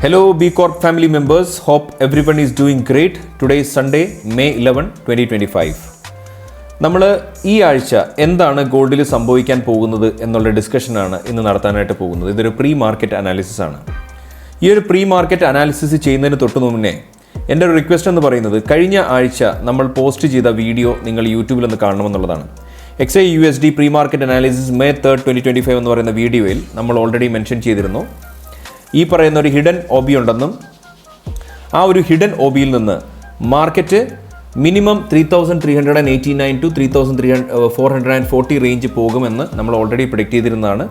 Hello B Corp family members, hope everyone is doing great. Today is Sunday, May 11, 2025. നമ്മൾ ഈ ആഴ്ച എന്താണ് ഗോൾഡിൽ സംഭവിക്കാൻ പോകുന്നത് എന്നുള്ള ഡിസ്കഷനാണ് ഇന്ന് നടത്താനായിട്ട് പോകുന്നത്. ഇതൊരു പ്രീ മാർക്കറ്റ് അനാലിസിസ് ആണ്. ഈ ഒരു പ്രീ മാർക്കറ്റ് അനാലിസിസ് ചെയ്യുന്നതിന് തൊട്ട് മുന്നേ എൻ്റെ ഒരു റിക്വസ്റ്റ് എന്ന് പറയുന്നത് കഴിഞ്ഞ ആഴ്ച നമ്മൾ പോസ്റ്റ് ചെയ്ത വീഡിയോ നിങ്ങൾ യൂട്യൂബിൽ ഒന്ന് കാണണമെന്നുള്ളതാണ്. XAUSD pre market analysis May 3, 2025 എന്ന് പറയുന്ന വീഡിയോയിൽ നമ്മൾ ഓൾറെഡി മെൻഷൻ ചെയ്തിരുന്നു. ഈ പറയുന്ന ഒരു ഹിഡൻ OB ഉണ്ടെന്നും ആ ഒരു ഹിഡൻ OBയിൽ നിന്ന് മാർക്കറ്റ് മിനിമം 3389 ടു 3440 റേഞ്ച് പോകുമെന്ന് നമ്മൾ ഓൾറെഡി പ്രെഡിക്റ്റ് ചെയ്തിരുന്നതാണ്.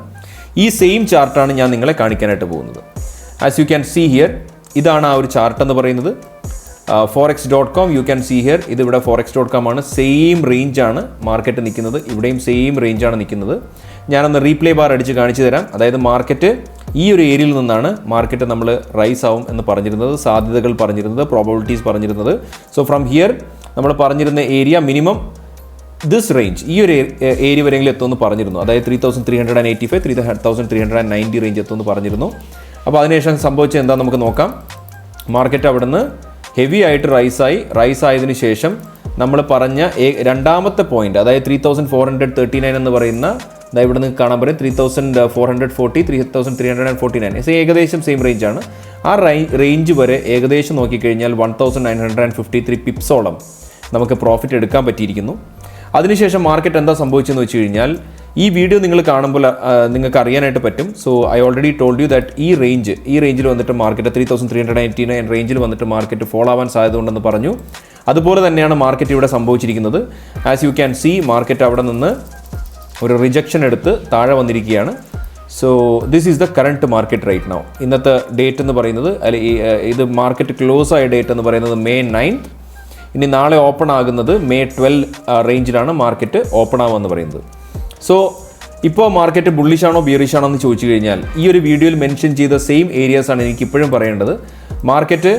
ഈ സെയിം ചാർട്ടാണ് ഞാൻ നിങ്ങളെ കാണിക്കാനായിട്ട് പോകുന്നത്. As you can see here, ഇതാണ് ആ ഒരു ചാർട്ട് എന്ന് പറയുന്നത്. forex.com U can see here, ഇതിവിടെ forex.com ആണ്. സെയിം റേഞ്ചാണ് മാർക്കറ്റ് നിൽക്കുന്നത്, ഇവിടെയും സെയിം റേഞ്ചാണ് നിൽക്കുന്നത്. ഞാനൊന്ന് റീപ്ലേ ബാർ അടിച്ച് കാണിച്ചു തരാം. അതായത് മാർക്കറ്റ് ഈ ഒരു ഏരിയയിൽ നിന്നാണ് മാർക്കറ്റ് നമ്മൾ റൈസ് ആവും എന്ന് പറഞ്ഞിരുന്നത്, സാധ്യതകൾ പറഞ്ഞിരുന്നത്, പ്രോബബിലിറ്റീസ് പറഞ്ഞിരുന്നത്. സോ ഫ്രം ഹിയർ നമ്മൾ പറഞ്ഞിരുന്ന ഏരിയ മിനിമം ദിസ് റേഞ്ച്, ഈ ഒരു ഏരിയ വരെയെങ്കിലും എത്തുമെന്ന് പറഞ്ഞിരുന്നു. അതായത് 3385 3390 റേഞ്ച് എത്തുമെന്ന് പറഞ്ഞിരുന്നു. അപ്പോൾ അതിനുശേഷം സംഭവിച്ചത് എന്താ നമുക്ക് നോക്കാം. മാർക്കറ്റ് അവിടെ നിന്ന് ഹെവി ആയിട്ട് റൈസ് ആയതിനു ശേഷം നമ്മൾ പറഞ്ഞ രണ്ടാമത്തെ പോയിന്റ്, അതായത് 3439 എന്ന് പറയുന്ന ഇവിടെ നിന്ന് കാണാൻ പറയും 3440 3349 ഏകദേശം സെയിം റേഞ്ചാണ്. ആ റേഞ്ച് വരെ ഏകദേശം നോക്കിക്കഴിഞ്ഞാൽ 1953 പിപ്സോളം നമുക്ക് പ്രോഫിറ്റ് എടുക്കാൻ പറ്റിയിരിക്കുന്നു. അതിനുശേഷം മാർക്കറ്റ് എന്താ സംഭവിച്ചെന്ന് വെച്ച് കഴിഞ്ഞാൽ ഈ വീഡിയോ നിങ്ങൾ കാണുമ്പോൾ നിങ്ങൾക്ക് അറിയാനായിട്ട് പറ്റും. So I already told you that ഈ റേഞ്ചിൽ വന്നിട്ട് മാർക്കറ്റ് 3389 റേഞ്ചിൽ വന്നിട്ട് മാർക്കറ്റ് ഫോൾ ആവാൻ സാധ്യത ഉണ്ടെന്ന് പറഞ്ഞു. അതുപോലെ തന്നെയാണ് മാർക്കറ്റ് ഇവിടെ സംഭവിച്ചിരിക്കുന്നത്. As you can see, market അവിടെ നിന്ന് ഒരു റിജക്ഷൻ എടുത്ത് താഴെ വന്നിരിക്കുകയാണ്. So this is the current market right now. ഇന്നത്തെ ഡേറ്റ് എന്ന് പറയുന്നത്, ഇത് മാർക്കറ്റ് ക്ലോസ് ആയ ഡേറ്റ് എന്ന് പറയുന്നത് May 9. ഇനി നാളെ ഓപ്പൺ ആകുന്നത് May 12 റേഞ്ചിലാണ് മാർക്കറ്റ് ഓപ്പൺ ആവുമെന്ന് പറയുന്നത്. സോ ഇപ്പോൾ മാർക്കറ്റ് ബുള്ളിഷ് ആണോ ബിയറിഷ് ആണോ എന്ന് ചോദിച്ചു കഴിഞ്ഞാൽ ഈ ഒരു വീഡിയോയിൽ മെൻഷൻ ചെയ്ത സെയിം ഏരിയാസ് ആണ് എനിക്ക് ഇപ്പോഴും പറയേണ്ടത്. മാർക്കറ്റ്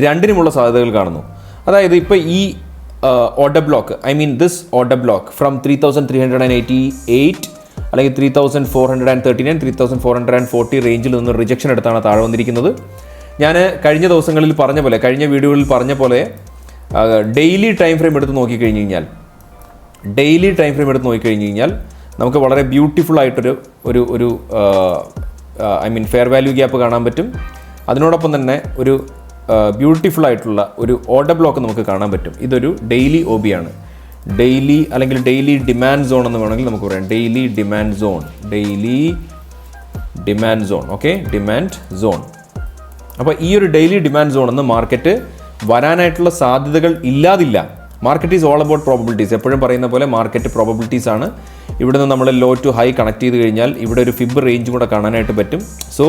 രണ്ടിനുമുള്ള സാധ്യതകൾ കാണുന്നു. അതായത് ഇപ്പോൾ ഈ order block, I mean this order block from 3388 അല്ലെങ്കിൽ 3439 3440 റേഞ്ചിൽ നിന്ന് റിജക്ഷൻ എടുത്താണ് താഴെ വന്നിരിക്കുന്നത്. ഞാൻ കഴിഞ്ഞ ദിവസങ്ങളിൽ പറഞ്ഞ പോലെ, കഴിഞ്ഞ വീഡിയോകളിൽ പറഞ്ഞ പോലെ ഡെയിലി ടൈം ഫ്രെയിം എടുത്ത് നോക്കിക്കഴിഞ്ഞ് കഴിഞ്ഞാൽ നമുക്ക് വളരെ ബ്യൂട്ടിഫുൾ ആയിട്ടൊരു ഒരു I mean fair value gap കാണാൻ പറ്റും. അതിനോടൊപ്പം തന്നെ ഒരു ബ്യൂട്ടിഫുൾ ആയിട്ടുള്ള ഒരു ഓർഡർ ബ്ലോക്ക് നമുക്ക് കാണാൻ പറ്റും. ഇതൊരു ഡെയിലി OB ആണ്. അല്ലെങ്കിൽ ഡെയിലി ഡിമാൻഡ് സോൺ എന്ന് വേണമെങ്കിൽ നമുക്ക് പറയാം. Daily demand zone okay, demand zone. അപ്പോൾ ഈ ഒരു ഡെയിലി ഡിമാൻഡ് സോൺ എന്ന് മാർക്കറ്റ് വരാനായിട്ടുള്ള സാധ്യതകൾ ഇല്ലാതില്ല. Market is all about probabilities. എപ്പോഴും പറയുന്ന പോലെ മാർക്കറ്റ് പ്രോബബിലിറ്റീസ് ആണ്. ഇവിടെ നിന്ന് നമ്മൾ ലോ ടു ഹൈ കണക്ട് ചെയ്ത് കഴിഞ്ഞാൽ ഇവിടെ ഒരു ഫിബ് റേഞ്ചും കൂടെ കാണാനായിട്ട് പറ്റും. സോ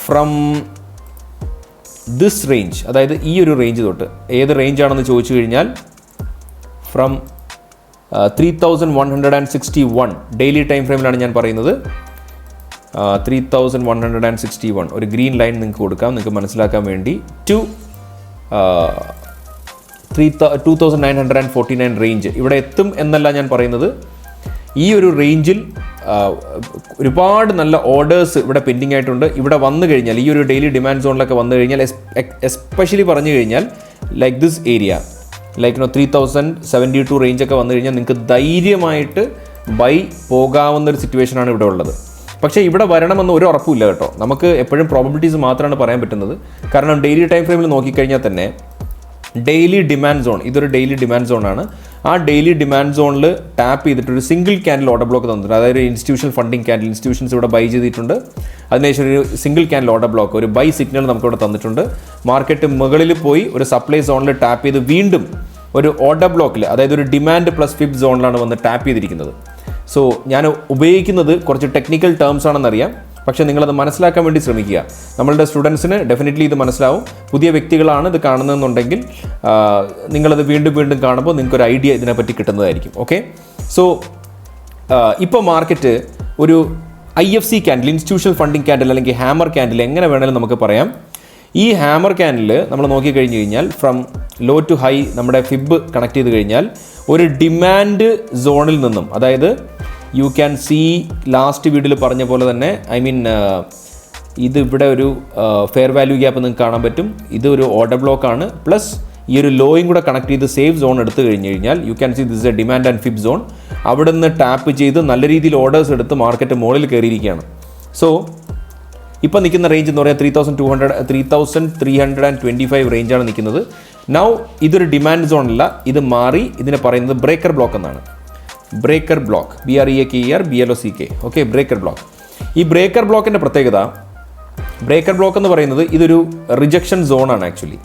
ഫ്രം ദിസ് റേഞ്ച്, അതായത് ഈ ഒരു റേഞ്ച് തൊട്ട്, ഏത് റേഞ്ചാണെന്ന് ചോദിച്ചു കഴിഞ്ഞാൽ ഫ്രം 3161 ഡെയിലി ടൈം ഫ്രെയിമിലാണ് ഞാൻ പറയുന്നത്. 3161 ഒരു ഗ്രീൻ ലൈൻ നിങ്ങൾക്ക് കൊടുക്കാം, നിങ്ങൾക്ക് മനസ്സിലാക്കാൻ വേണ്ടി, ടു 2949 റേഞ്ച് ഇവിടെ എത്തും എന്നല്ല ഞാൻ പറയുന്നത്. ഈ ഒരു റേഞ്ചിൽ ഒരുപാട് നല്ല ഓർഡേഴ്സ് ഇവിടെ പെൻഡിങ് ആയിട്ടുണ്ട്. ഇവിടെ വന്നു കഴിഞ്ഞാൽ, ഈ ഒരു ഡെയിലി ഡിമാൻഡ് സോണിലൊക്കെ വന്നു കഴിഞ്ഞാൽ, എസ്പെഷ്യലി പറഞ്ഞു കഴിഞ്ഞാൽ ലൈക്ക് ദിസ് ഏരിയ, ലൈക്ക് 3072 റേഞ്ചൊക്കെ വന്നു കഴിഞ്ഞാൽ നിങ്ങൾക്ക് ധൈര്യമായിട്ട് ബൈ പോകാവുന്നൊരു സിറ്റുവേഷനാണ് ഇവിടെ ഉള്ളത്. പക്ഷേ ഇവിടെ വരണമെന്ന് ഒരു ഉറപ്പുമില്ല കേട്ടോ. നമുക്ക് എപ്പോഴും പ്രോബബിലിറ്റീസ് മാത്രമാണ് പറയാൻ പറ്റുന്നത്. കാരണം ഡെയിലി ടൈം ഫ്രെയിമിൽ നോക്കിക്കഴിഞ്ഞാൽ തന്നെ ഡെയിലി ഡിമാൻഡ് സോൺ, ഇതൊരു ഡെയിലി ഡിമാൻഡ് സോണാണ്. ആ ഡെയിലി ഡിമാൻഡ് സോണിൽ ടാപ്പ് ചെയ്തിട്ട് ഒരു സിംഗിൾ ക്യാൻഡിൽ ഓർഡർ ബ്ലോക്ക് തന്നിട്ടുണ്ട്. അതായത് ഒരു ഇൻസ്റ്റിറ്റ്യൂഷണൽ ഫണ്ടിങ് ക്യാൻഡിൽ, ഇൻസ്റ്റിറ്റ്യൂഷൻസ് ഇവിടെ ബൈ ചെയ്തിട്ടുണ്ട്. അതിനുശേഷം ഒരു സിംഗിൾ ക്യാൻഡിൽ ഓർഡർ ബ്ലോക്ക്, ഒരു ബൈ സിഗ്നൽ നമുക്കിവിടെ തന്നിട്ടുണ്ട്. മാർക്കറ്റ് മുകളിൽ പോയി ഒരു സപ്ലൈ സോണിൽ ടാപ്പ് ചെയ്ത് വീണ്ടും ഒരു ഓർഡർ ബ്ലോക്കിൽ, അതായത് ഒരു ഡിമാൻഡ് പ്ലസ് ഫിബ് സോണിലാണ് വന്ന് ടാപ്പ് ചെയ്തിരിക്കുന്നത്. സോ ഞാൻ ഉപയോഗിക്കുന്നത് കുറച്ച് ടെക്നിക്കൽ ടേംസ് ആണെന്നറിയാം, പക്ഷേ നിങ്ങളത് മനസ്സിലാക്കാൻ വേണ്ടി ശ്രമിക്കുക. നമ്മളുടെ സ്റ്റുഡൻസിന് ഡെഫിനറ്റ്ലി ഇത് മനസ്സിലാവും. പുതിയ വ്യക്തികളാണ് ഇത് കാണുന്നതെന്നുണ്ടെങ്കിൽ നിങ്ങളത് വീണ്ടും കാണുമ്പോൾ നിങ്ങൾക്കൊരു ഐഡിയ ഇതിനെപ്പറ്റി കിട്ടുന്നതായിരിക്കും. ഓക്കെ, സോ ഇപ്പോൾ മാർക്കറ്റ് ഒരു IFC candle, institutional funding candle അല്ലെങ്കിൽ ഹാമർ ക്യാൻഡിൽ, എങ്ങനെ വേണമെങ്കിലും നമുക്ക് പറയാം. ഈ ഹാമർ ക്യാൻഡിൽ നമ്മൾ നോക്കിക്കഴിഞ്ഞ് കഴിഞ്ഞാൽ ഫ്രം ലോ ടു ഹൈ നമ്മുടെ ഫിബ് കണക്ട് ചെയ്ത് കഴിഞ്ഞാൽ ഒരു ഡിമാൻഡ് സോണിൽ നിന്നും, അതായത് യു ക്യാൻ സീ ലാസ്റ്റ് വീഡിയോയിൽ പറഞ്ഞ പോലെ തന്നെ, ഐ മീൻ ഇത് ഇവിടെ ഒരു ഫെയർ വാല്യൂ ഗ്യാപ്പ് നിങ്ങൾക്ക് കാണാൻ പറ്റും. ഇത് ഒരു ഓർഡർ ബ്ലോക്കാണ്. പ്ലസ് ഈ ഒരു ലോയും കൂടെ കണക്ട് ചെയ്ത് സേഫ് സോൺ എടുത്തു കഴിഞ്ഞ് കഴിഞ്ഞാൽ you can see this A demand and fib zone. അവിടെ നിന്ന് ടാപ്പ് ചെയ്ത് നല്ല രീതിയിൽ ഓർഡേഴ്സ് എടുത്ത് മാർക്കറ്റ് മുകളിൽ കയറിയിരിക്കുകയാണ്. സോ ഇപ്പോൾ നിൽക്കുന്ന റേഞ്ച് എന്ന് പറയാൻ 3325 റേഞ്ചാണ് നിൽക്കുന്നത്. നൗ ഇതൊരു ഡിമാൻഡ് സോൺ അല്ല, ഇത് മാറി ഇതിനെ പറയുന്നത് ബ്രേക്കർ ബ്ലോക്ക് എന്നാണ്. Breaker block, BREAKER BLOCK. Okay, breaker block. ഈ ബ്രേക്കർ ബ്ലോക്കിൻ്റെ പ്രത്യേകത, ബ്രേക്കർ ബ്ലോക്ക് എന്ന് പറയുന്നത് ഇതൊരു റിജക്ഷൻ സോണാണ് ആക്ച്വലി.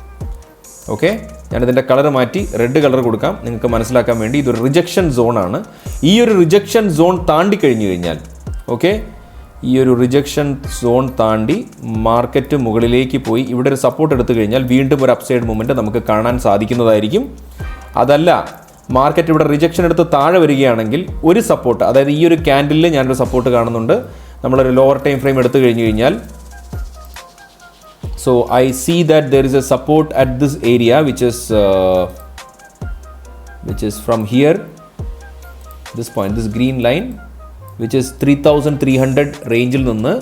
ഓക്കെ, ഞാനിതിൻ്റെ കളർ മാറ്റി റെഡ് കളർ കൊടുക്കാം നിങ്ങൾക്ക് മനസ്സിലാക്കാൻ വേണ്ടി. ഇതൊരു റിജക്ഷൻ സോണാണ്. ഈ ഒരു റിജക്ഷൻ സോൺ താണ്ടി കഴിഞ്ഞു കഴിഞ്ഞാൽ, ഓക്കെ, ഈ ഒരു റിജക്ഷൻ സോൺ താണ്ടി മാർക്കറ്റ് മുകളിലേക്ക് പോയി ഇവിടെ ഒരു സപ്പോർട്ട് എടുത്തു കഴിഞ്ഞാൽ വീണ്ടും ഒരു അപ്സൈഡ് മൂവ്മെൻറ്റ് നമുക്ക് കാണാൻ സാധിക്കുന്നതായിരിക്കും. അതല്ല, മാർക്കറ്റ് ഇവിടെ റിജക്ഷൻ എടുത്ത് താഴെ വരികയാണെങ്കിൽ ഒരു സപ്പോർട്ട്, അതായത് ഈ ഒരു ക്യാൻഡിലിൽ ഞാനൊരു സപ്പോർട്ട് കാണുന്നുണ്ട്. നമ്മളൊരു ലോവർ ടൈം ഫ്രെയിം എടുത്തു കഴിഞ്ഞ് കഴിഞ്ഞാൽ, so I see that there is a support at this area which is from here, this point, this green line, which is 3300 റേഞ്ചിൽ നിന്ന്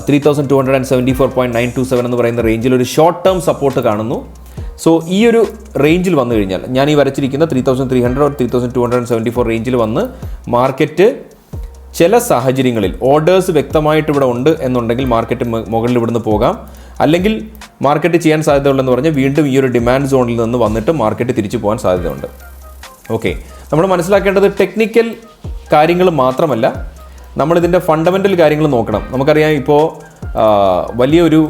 3274.927 എന്ന് പറയുന്ന റേഞ്ചിൽ ഒരു ഷോർട്ട് ടേം സപ്പോർട്ട് കാണുന്നു. സോ ഈ ഒരു റേഞ്ചിൽ വന്നു കഴിഞ്ഞാൽ, ഞാൻ ഈ വരച്ചിരിക്കുന്ന 3300 or 3274 റേഞ്ചിൽ വന്ന് മാർക്കറ്റ് ചില സാഹചര്യങ്ങളിൽ ഓർഡേഴ്സ് വ്യക്തമായിട്ട് ഇവിടെ ഉണ്ട് എന്നുണ്ടെങ്കിൽ മാർക്കറ്റ് മുകളിൽ ഇവിടുന്ന് പോകാം. അല്ലെങ്കിൽ മാർക്കറ്റ് ചെയ്യാൻ സാധ്യതയുള്ളതെന്ന് പറഞ്ഞാൽ വീണ്ടും ഈ ഒരു ഡിമാൻഡ് സോണിൽ നിന്ന് വന്നിട്ട് മാർക്കറ്റ് തിരിച്ചു പോകാൻ സാധ്യതയുണ്ട്. ഓക്കെ, നമ്മൾ മനസ്സിലാക്കേണ്ടത് ടെക്നിക്കൽ കാര്യങ്ങൾ മാത്രമല്ല, നമ്മളിതിൻ്റെ ഫണ്ടമെൻ്റൽ കാര്യങ്ങൾ നോക്കണം. നമുക്കറിയാം ഇപ്പോൾ വലിയൊരു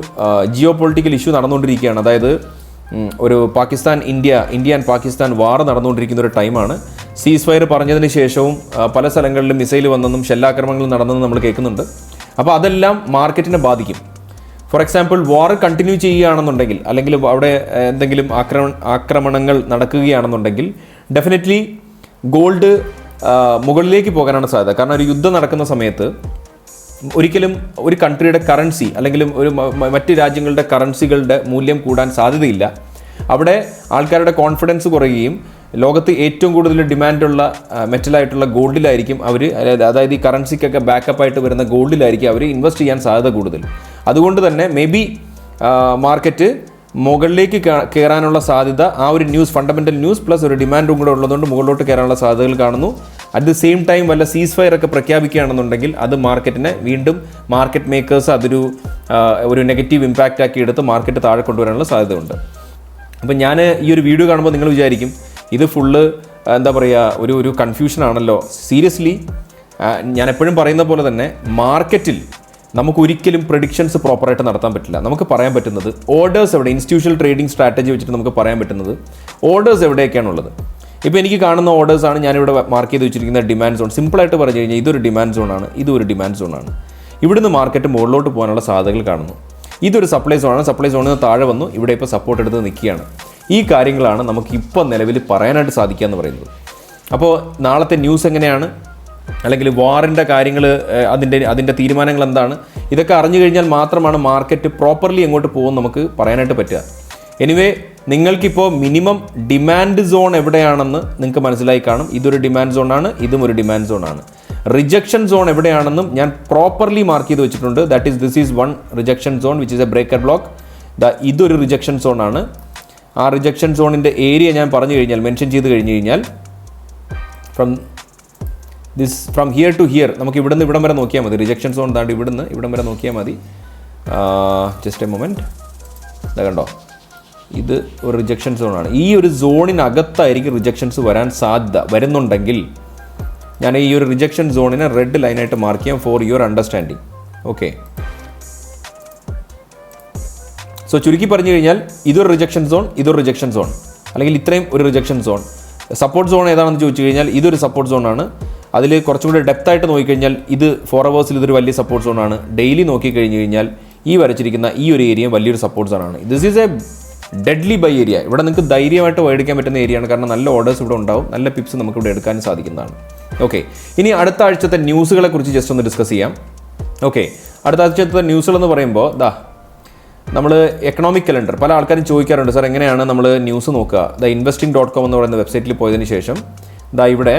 ജിയോ പൊളിറ്റിക്കൽ ഇഷ്യൂ നടന്നുകൊണ്ടിരിക്കുകയാണ്. അതായത് ഒരു ഇന്ത്യ ആൻഡ് പാകിസ്ഥാൻ വാർ നടന്നുകൊണ്ടിരിക്കുന്ന ഒരു ടൈമാണ്. സീസ് ഫയർ പറഞ്ഞതിന് ശേഷവും പല സ്ഥലങ്ങളിലും മിസൈൽ വന്നെന്നും ഷെല്ലാക്രമണങ്ങൾ നടന്നെന്നും നമ്മൾ കേൾക്കുന്നുണ്ട്. അപ്പോൾ അതെല്ലാം മാർക്കറ്റിനെ ബാധിക്കും. ഫോർ എക്സാമ്പിൾ, വാർ കണ്ടിന്യൂ ചെയ്യുകയാണെന്നുണ്ടെങ്കിൽ, അല്ലെങ്കിൽ അവിടെ എന്തെങ്കിലും ആക്രമണങ്ങൾ നടക്കുകയാണെന്നുണ്ടെങ്കിൽ ഡെഫിനറ്റ്ലി ഗോൾഡ് മുകളിലേക്ക് പോകാനാണ് സാധ്യത. കാരണം ഒരു യുദ്ധം നടക്കുന്ന സമയത്ത് ഒരിക്കലും ഒരു കൺട്രിയുടെ കറൻസി അല്ലെങ്കിൽ ഒരു മറ്റ് രാജ്യങ്ങളുടെ കറൻസികളുടെ മൂല്യം കൂടാൻ സാധ്യതയില്ല. അവിടെ ആൾക്കാരുടെ കോൺഫിഡൻസ് കുറയുകയും ലോകത്ത് ഏറ്റവും കൂടുതൽ ഡിമാൻഡുള്ള മെറ്റലായിട്ടുള്ള ഗോൾഡിലായിരിക്കും അവർ, അതായത് ഈ കറൻസിക്കൊക്കെ ബാക്കപ്പായിട്ട് വരുന്ന ഗോൾഡിലായിരിക്കും അവർ ഇൻവെസ്റ്റ് ചെയ്യാൻ സാധ്യത കൂടുതൽ. അതുകൊണ്ട് തന്നെ മേ ബി മാർക്കറ്റ് മുകളിലേക്ക് കയറാനുള്ള സാധ്യത, ആ ഒരു ന്യൂസ്, ഫണ്ടമെൻ്റൽ ന്യൂസ് പ്ലസ് ഒരു ഡിമാൻഡും കൂടെ ഉള്ളതുകൊണ്ട് മുകളിലോട്ട് കയറാനുള്ള സാധ്യതകൾ കാണുന്നു. അറ്റ് ദി സെയിം ടൈം വല്ല സീസ് ഫയർ ഒക്കെ പ്രഖ്യാപിക്കുകയാണെന്നുണ്ടെങ്കിൽ അത് മാർക്കറ്റിനെ വീണ്ടും മാർക്കറ്റ് മേക്കേഴ്സ് അതൊരു നെഗറ്റീവ് ഇമ്പാക്റ്റ് ആക്കി എടുത്ത് മാർക്കറ്റ് താഴെ കൊണ്ടുവരാനുള്ള സാധ്യതയുണ്ട്. അപ്പം ഞാൻ ഈ ഒരു വീഡിയോ കാണുമ്പോൾ നിങ്ങൾ വിചാരിക്കും ഇത് ഫുള്ള് എന്താ പറയുക, ഒരു കൺഫ്യൂഷനാണല്ലോ. സീരിയസ്ലി ഞാൻ എപ്പോഴും പറയുന്ന പോലെ തന്നെ മാർക്കറ്റിൽ നമുക്കൊരിക്കലും പ്രഡിക്ഷൻസ് പ്രോപ്പറായിട്ട് നടത്താൻ പറ്റില്ല. നമുക്ക് പറയാൻ പറ്റുന്നത് ഓർഡേഴ്സ് എവിടെ, ഇൻസ്റ്റിറ്റ്യൂഷണൽ ട്രേഡിംഗ് സ്ട്രാറ്റജി വെച്ചിട്ട് നമുക്ക് പറയാൻ പറ്റുന്നത് ഓർഡേഴ്സ് എവിടെയൊക്കെയാണുള്ളത്. ഇപ്പോൾ എനിക്ക് കാണുന്ന ഓർഡേഴ്സാണ് ഞാനിവിടെ മാർക്ക് ചെയ്ത് വെച്ചിരിക്കുന്ന ഡിമാൻഡ് സോൺ. സിമ്പിളായിട്ട് പറഞ്ഞു കഴിഞ്ഞാൽ ഇതൊരു ഡിമാൻഡ് സോണാണ്, ഇതൊരു ഡിമാൻഡ് സോണാണ്. ഇവിടുന്ന് മാർക്കറ്റ് മുകളിലോട്ട് പോകാനുള്ള സാധ്യതകൾ കാണുന്നു. ഇതൊരു സപ്ലൈ സോണാണ്. സപ്ലൈ സോണിൽ നിന്ന് താഴെ വന്നു ഇവിടെ ഇപ്പോൾ സപ്പോർട്ട് എടുത്ത് നിൽക്കുകയാണ്. ഈ കാര്യങ്ങളാണ് നമുക്കിപ്പോൾ നിലവിൽ പറയാനായിട്ട് സാധിക്കുക എന്ന് പറയുന്നത്. അപ്പോൾ നാളത്തെ ന്യൂസ് എങ്ങനെയാണ്, അല്ലെങ്കിൽ വാറിൻ്റെ കാര്യങ്ങൾ, അതിൻ്റെ തീരുമാനങ്ങൾ എന്താണ്, ഇതൊക്കെ അറിഞ്ഞു കഴിഞ്ഞാൽ മാത്രമാണ് മാർക്കറ്റ് പ്രോപ്പർലി എങ്ങോട്ട് പോകുമെന്ന് നമുക്ക് പറയാനായിട്ട് പറ്റുക. എനിവേ, നിങ്ങൾക്കിപ്പോൾ മിനിമം ഡിമാൻഡ് സോൺ എവിടെയാണെന്ന് നിങ്ങൾക്ക് മനസ്സിലായി കാണും. ഇതൊരു ഡിമാൻഡ് സോണാണ്, ഇതും ഒരു ഡിമാൻഡ് സോണാണ്. റിജക്ഷൻ സോൺ എവിടെയാണെന്നും ഞാൻ പ്രോപ്പർലി മാർക്ക് ചെയ്ത് വെച്ചിട്ടുണ്ട്. This is one rejection zone which is A breaker block. ഇതൊരു റിജക്ഷൻ സോണാണ്. ആ റിജക്ഷൻ സോണിൻ്റെ ഏരിയ ഞാൻ പറഞ്ഞു കഴിഞ്ഞാൽ, മെൻഷൻ ചെയ്ത് കഴിഞ്ഞ് കഴിഞ്ഞാൽ, ഫ്രം ഹിയർ ടു ഹിയർ നമുക്ക് ഇവിടുന്ന് ഇവിടം വരെ നോക്കിയാൽ മതി. റിജക്ഷൻ സോൺ താണ്ട് ഇവിടുന്ന് ഇവിടം വരെ നോക്കിയാൽ മതി. ജസ്റ്റ് എ മൊമെൻറ്റ്, ഇതാ കണ്ടോ, ഇത് ഒരു റിജക്ഷൻ സോണാണ്. ഈ ഒരു സോണിനകത്തായിരിക്കും റിജക്ഷൻസ് വരാൻ സാധ്യത. വരുന്നുണ്ടെങ്കിൽ ഞാൻ ഈ ഒരു റിജക്ഷൻ സോണിനെ റെഡ് ലൈനായിട്ട് മാർക്ക് ചെയ്യാം for your understanding. Okay, so ചുരുക്കി പറഞ്ഞു കഴിഞ്ഞാൽ ഇതൊരു റിജക്ഷൻ സോൺ, ഇതൊരു റിജക്ഷൻ സോൺ, അല്ലെങ്കിൽ ഇത്രയും ഒരു റിജക്ഷൻ സോൺ. സപ്പോർട്ട് സോൺ ഏതാണെന്ന് ചോദിച്ചു കഴിഞ്ഞാൽ ഇതൊരു സപ്പോർട്ട് സോണാണ്. അതിൽ കുറച്ചും കൂടി ഡെപ്തായിട്ട് നോക്കിക്കഴിഞ്ഞാൽ ഇത് 4 hours ഇതൊരു വലിയ സപ്പോർട്ട് സോണാണ്. ഡെയിലി നോക്കിക്കഴിഞ്ഞ് കഴിഞ്ഞാൽ ഈ വരച്ചിരിക്കുന്ന ഈ ഒരു ഏരിയ വലിയൊരു സപ്പോർട്ട് സോണാണ്. This is a deadly buy area. ഇവിടെ നിങ്ങൾക്ക് ധൈര്യമായിട്ട് മേടിക്കാൻ പറ്റുന്ന ഏരിയയാണ്. കാരണം നല്ല ഓർഡേഴ്സ് ഇവിടെ ഉണ്ടാവും, നല്ല പിപ്സ് നമുക്ക് ഇവിടെ എടുക്കാൻ സാധിക്കുന്നതാണ്. ഓക്കെ, ഇനി അടുത്ത ആഴ്ചത്തെ ന്യൂസുകളെ കുറിച്ച് ജസ്റ്റ് ഒന്ന് ഡിസ്കസ് ചെയ്യാം. ഓക്കെ, അടുത്ത ആഴ്ചത്തെ ന്യൂസുകളെന്ന് പറയുമ്പോൾ നമ്മൾ എക്കണോമിക് കലണ്ടർ, പല ആൾക്കാരും ചോദിക്കാറുണ്ട്, സാർ എങ്ങനെയാണ് നമ്മൾ ന്യൂസ് നോക്കുക. investing.com എന്ന് പറയുന്ന വെബ്സൈറ്റിൽ പോയതിന് ശേഷം ഇവിടെ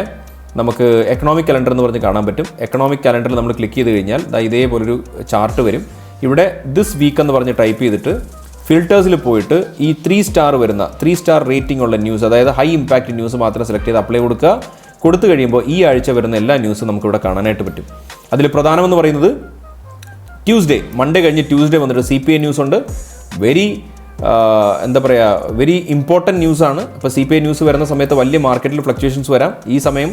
നമുക്ക് എക്കണോമിക് കലണ്ടർ എന്ന് പറഞ്ഞ് കാണാൻ പറ്റും. എക്കണോമിക് കലണ്ടറിൽ നമ്മൾ ക്ലിക്ക് ചെയ്ത് കഴിഞ്ഞാൽ ഇതേപോലൊരു ചാർട്ട് വരും. ഇവിടെ ദിസ് വീക്ക് എന്ന് പറഞ്ഞ് ടൈപ്പ് ചെയ്തിട്ട് ഫിൽറ്റേഴ്സിൽ പോയിട്ട് ഈ 3 സ്റ്റാർ വരുന്ന 3 സ്റ്റാർ റേറ്റിംഗ് ഉള്ള ന്യൂസ്, അതായത് ഹൈ ഇമ്പാക്റ്റ് ന്യൂസ് മാത്രം സെലക്ട് ചെയ്ത് അപ്ലൈ കൊടുക്കുക. കൊടുത്തു കഴിയുമ്പോൾ ഈ ആഴ്ച വരുന്ന എല്ലാ ന്യൂസും നമുക്കിവിടെ കാണാനായിട്ട് പറ്റും. അതിൽ പ്രധാനമെന്ന് പറയുന്നത് ട്യൂസ്ഡേ, മൺഡേ കഴിഞ്ഞ് ട്യൂസ്ഡേ വന്നിട്ട് CPI ന്യൂസ് ഉണ്ട്. വെരി ഇമ്പോർട്ടൻറ്റ് ന്യൂസാണ്. അപ്പോൾ CPI ന്യൂസ് വരുന്ന സമയത്ത് വലിയ മാർക്കറ്റിൽ ഫ്ലക്ച്വേഷൻസ് വരാം. ഈ സമയം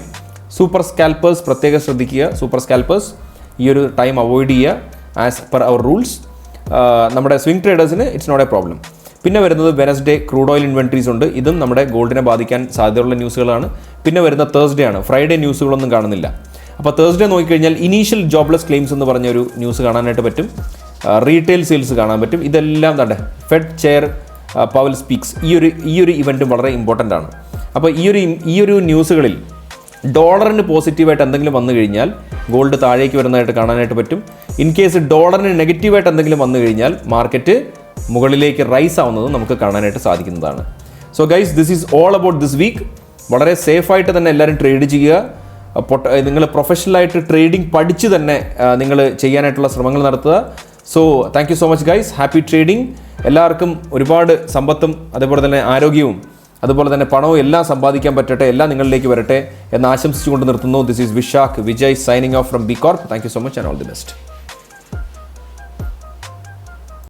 സൂപ്പർ സ്കാൽപ്പേഴ്സ് പ്രത്യേകം ശ്രദ്ധിക്കുക. സൂപ്പർ സ്കാൽപ്പേഴ്സ് ഈ ഒരു ടൈം അവോയ്ഡ് ചെയ്യുക ആസ് പെർ അവർ റൂൾസ്. നമ്മുടെ സ്വിംഗ് ട്രേഡേഴ്സിന് ഇറ്റ്സ് നോട്ട് എ പ്രോബ്ലം. പിന്നെ വരുന്നത് വെനസ്ഡേ ക്രൂഡ് ഓയിൽ ഇൻവെൻട്രീസ് ഉണ്ട്. ഇതും നമ്മുടെ ഗോൾഡിനെ ബാധിക്കാൻ സാധ്യതയുള്ള ന്യൂസുകളാണ്. പിന്നെ വരുന്ന തേഴ്സ്ഡേ ആണ്. ഫ്രൈഡേ ന്യൂസുകളൊന്നും കാണുന്നില്ല. അപ്പോൾ തേഴ്സ്ഡേ നോക്കിക്കഴിഞ്ഞാൽ ഇനീഷ്യൽ ജോബ്ലെസ് ക്ലെയിംസ് എന്ന് പറഞ്ഞൊരു ന്യൂസ് കാണാനായിട്ട് പറ്റും. റീറ്റെയിൽ സെയിൽസ് കാണാൻ പറ്റും. ഇതെല്ലാം തന്നെ ഫെഡ് ചെയർ പവൽ സ്പീക്സ്, ഈ ഒരു ഇവൻറ്റും വളരെ ഇമ്പോർട്ടൻ്റ് ആണ്. അപ്പോൾ ഈ ഒരു ന്യൂസുകളിൽ ഡോളറിന് പോസിറ്റീവായിട്ട് എന്തെങ്കിലും വന്നു കഴിഞ്ഞാൽ ഗോൾഡ് താഴേക്ക് വരുന്നതായിട്ട് കാണാനായിട്ട് പറ്റും. ഇൻ കേസ് ഡോളറിന് നെഗറ്റീവായിട്ട് എന്തെങ്കിലും വന്നു കഴിഞ്ഞാൽ മാർക്കറ്റ് മുകളിലേക്ക് റൈസ് ആവുന്നത് നമുക്ക് കാണാനായിട്ട് സാധിക്കുന്നതാണ്. So guys, this is all about this week. വളരെ സേഫായിട്ട് തന്നെ എല്ലാവരും ട്രേഡ് ചെയ്യുക. നിങ്ങൾ പ്രൊഫഷണലായിട്ട് ട്രേഡിംഗ് പഠിച്ച് തന്നെ നിങ്ങൾ ചെയ്യാനായിട്ടുള്ള ശ്രമങ്ങൾ നടത്തുക. So thank you so much guys. Happy trading. എല്ലാവർക്കും ഒരുപാട് സമ്പത്തും അതുപോലെ തന്നെ ആരോഗ്യവും അതുപോലെ തന്നെ പണവും എല്ലാം സമ്പാദിക്കാൻ പറ്റട്ടെ, എല്ലാം നിങ്ങളിലേക്ക് വരട്ടെ എന്ന് ആശംസിച്ചുകൊണ്ട് നിർത്തുന്നു. This is Vishakh Vijay signing off from B Corp. Thank you so much and all the best.